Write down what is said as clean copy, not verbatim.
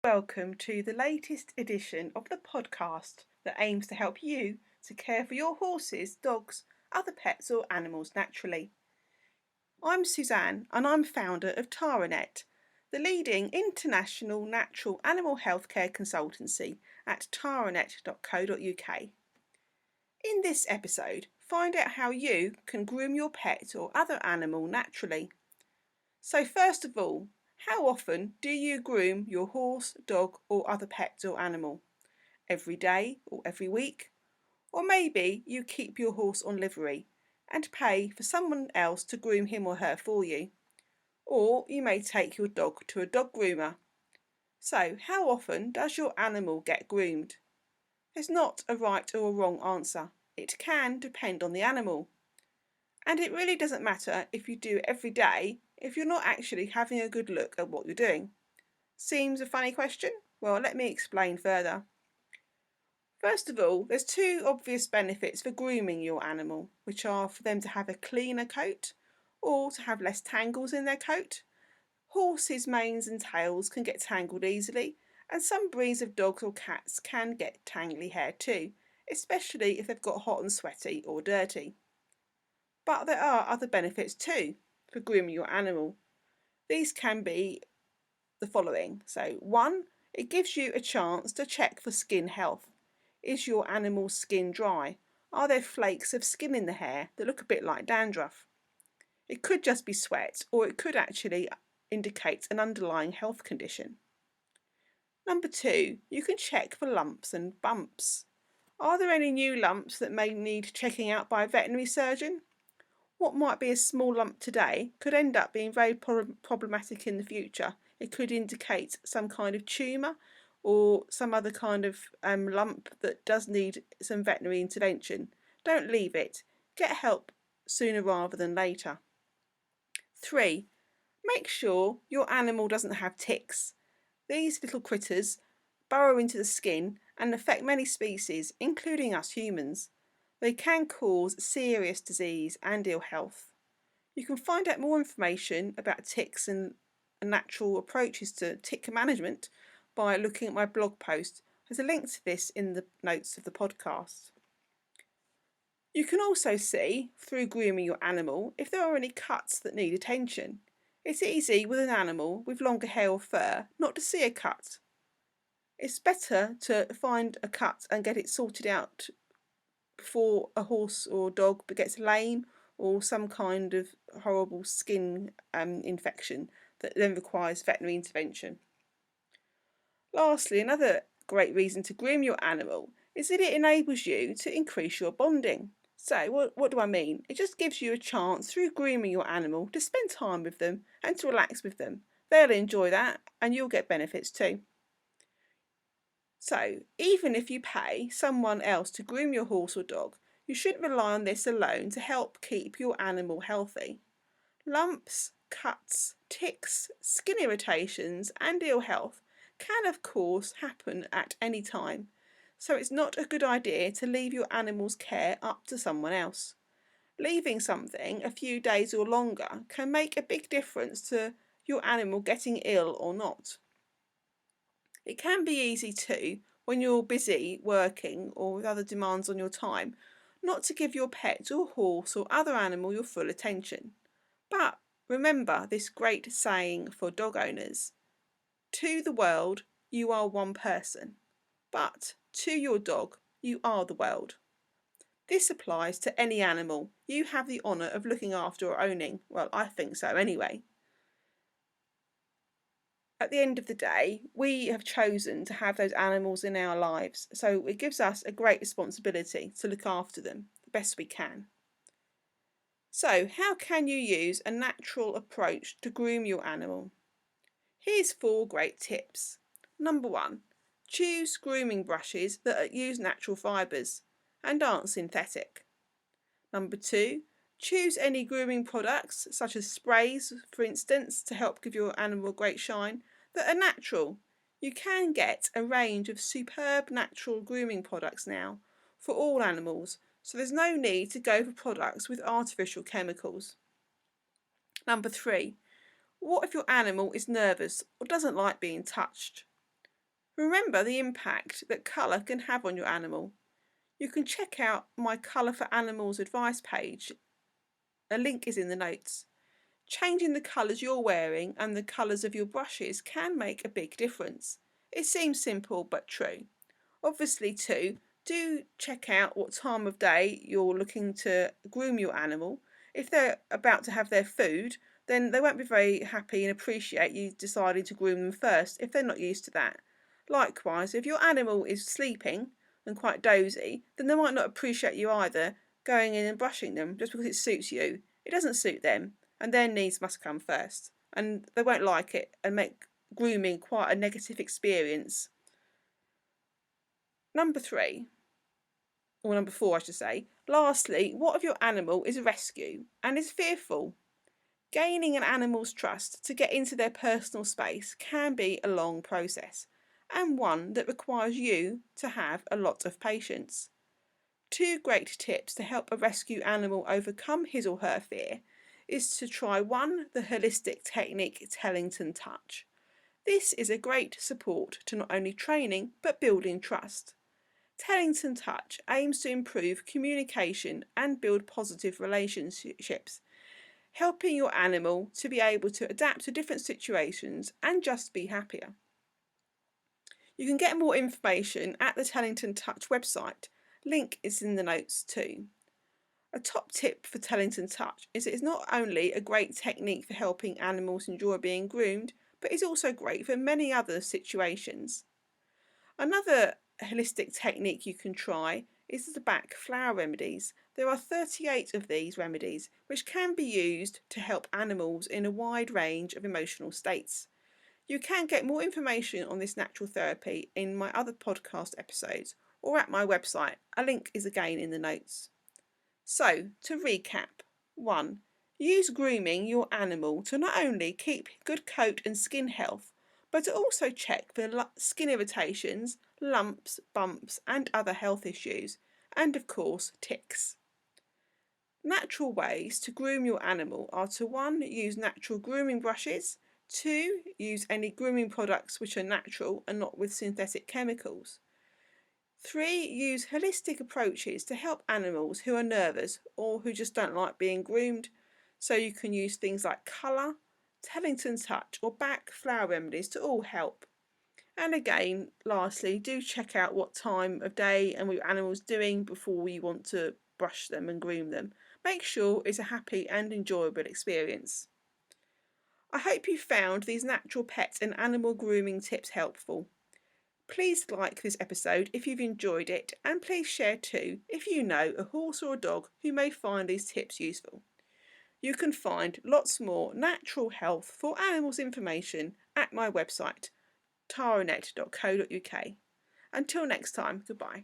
Welcome to the latest edition of the podcast that aims to help you to care for your horses, dogs, other pets or animals naturally. I'm Suzanne and I'm founder of TaraNet, the leading international natural animal healthcare consultancy at taranet.co.uk. In this episode, find out how you can groom your pet or other animal naturally. So first of all, how often do you groom your horse, dog or other pet or animal? Every day or every week? Or maybe you keep your horse on livery and pay for someone else to groom him or her for you. Or you may take your dog to a dog groomer. So how often does your animal get groomed? There's not a right or a wrong answer. It can depend on the animal. And it really doesn't matter if you do it every day if you're not actually having a good look at what you're doing. Seems a funny question? Well, let me explain further. First of all, there's two obvious benefits for grooming your animal, which are for them to have a cleaner coat or to have less tangles in their coat. Horses' manes and tails can get tangled easily, and some breeds of dogs or cats can get tangly hair too, especially if they've got hot and sweaty or dirty. But there are other benefits too for grooming your animal. These can be the following. So, one, it gives you a chance to check for skin health. Is your animal's skin dry? Are there flakes of skin in the hair that look a bit like dandruff? It could just be sweat, or it could actually indicate an underlying health condition. Number two, you can check for lumps and bumps. Are there any new lumps that may need checking out by a veterinary surgeon? What might be a small lump today could end up being very problematic in the future. It could indicate some kind of tumour or some other kind of lump that does need some veterinary intervention. Don't leave it. Get help sooner rather than later. 3. Make sure your animal doesn't have ticks. These little critters burrow into the skin and affect many species, including us humans. They can cause serious disease and ill health. You can find out more information about ticks and natural approaches to tick management by looking at my blog post. There's a link to this in the notes of the podcast. You can also see, through grooming your animal, if there are any cuts that need attention. It's easy with an animal with longer hair or fur not to see a cut. It's better to find a cut and get it sorted out before a horse or dog gets lame or some kind of horrible skin infection that then requires veterinary intervention. Lastly, another great reason to groom your animal is that it enables you to increase your bonding. So what do I mean? It just gives you a chance through grooming your animal to spend time with them and to relax with them. They'll enjoy that and you'll get benefits too. So, even if you pay someone else to groom your horse or dog, you shouldn't rely on this alone to help keep your animal healthy. Lumps, cuts, ticks, skin irritations and ill health can of course happen at any time, so it's not a good idea to leave your animal's care up to someone else. Leaving something a few days or longer can make a big difference to your animal getting ill or not. It can be easy too, when you're busy working or with other demands on your time, not to give your pet or horse or other animal your full attention. But remember this great saying for dog owners: to the world, you are one person, but to your dog, you are the world. This applies to any animal you have the honour of looking after or owning. Well, I think so anyway. At the end of the day, we have chosen to have those animals in our lives, so it gives us a great responsibility to look after them the best we can. So, how can you use a natural approach to groom your animal? Here's 4 great tips. Number 1, choose grooming brushes that use natural fibres and aren't synthetic. Number 2, choose any grooming products, such as sprays, for instance, to help give your animal a great shine, that are natural. You can get a range of superb natural grooming products now for all animals, so there's no need to go for products with artificial chemicals. Number 3, What if your animal is nervous or doesn't like being touched? Remember the impact that colour can have on your animal. You can check out my Colour for Animals advice page. A link is in the notes. Changing the colours you're wearing and the colours of your brushes can make a big difference. It seems simple but true. Obviously too, do check out what time of day you're looking to groom your animal. If they're about to have their food, then they won't be very happy and appreciate you deciding to groom them first if they're not used to that. Likewise, if your animal is sleeping and quite dozy, then they might not appreciate you either going in and brushing them just because it suits you. It doesn't suit them, and their needs must come first, and they won't like it and make grooming quite a negative experience. Number 3, or number 4 I should say. Lastly, what if your animal is a rescue and is fearful? Gaining an animal's trust to get into their personal space can be a long process, and one that requires you to have a lot of patience. 2 great tips to help a rescue animal overcome his or her fear is to try 1, the holistic technique Tellington Touch. This is a great support to not only training but building trust. Tellington Touch aims to improve communication and build positive relationships, helping your animal to be able to adapt to different situations and just be happier. You can get more information at the Tellington Touch website. Link is in the notes too. A top tip for Tellington Touch is it's not only a great technique for helping animals enjoy being groomed, but it's also great for many other situations. Another holistic technique you can try is the back flower remedies. There are 38 of these remedies which can be used to help animals in a wide range of emotional states. You can get more information on this natural therapy in my other podcast episodes or at my website. A link is again in the notes. So, to recap: 1. Use grooming your animal to not only keep good coat and skin health, but to also check for skin irritations, lumps, bumps and other health issues, and of course ticks. Natural ways to groom your animal are to 1. Use natural grooming brushes, 2. Use any grooming products which are natural and not with synthetic chemicals, 3. Use holistic approaches to help animals who are nervous or who just don't like being groomed. So you can use things like colour, Tellington Touch or back flower remedies to all help. And again, lastly, do check out what time of day and what your animal's doing before you want to brush them and groom them. Make sure it's a happy and enjoyable experience. I hope you found these natural pet and animal grooming tips helpful. Please like this episode if you've enjoyed it, and please share too if you know a horse or a dog who may find these tips useful. You can find lots more natural health for animals information at my website, taranet.co.uk. Until next time, goodbye.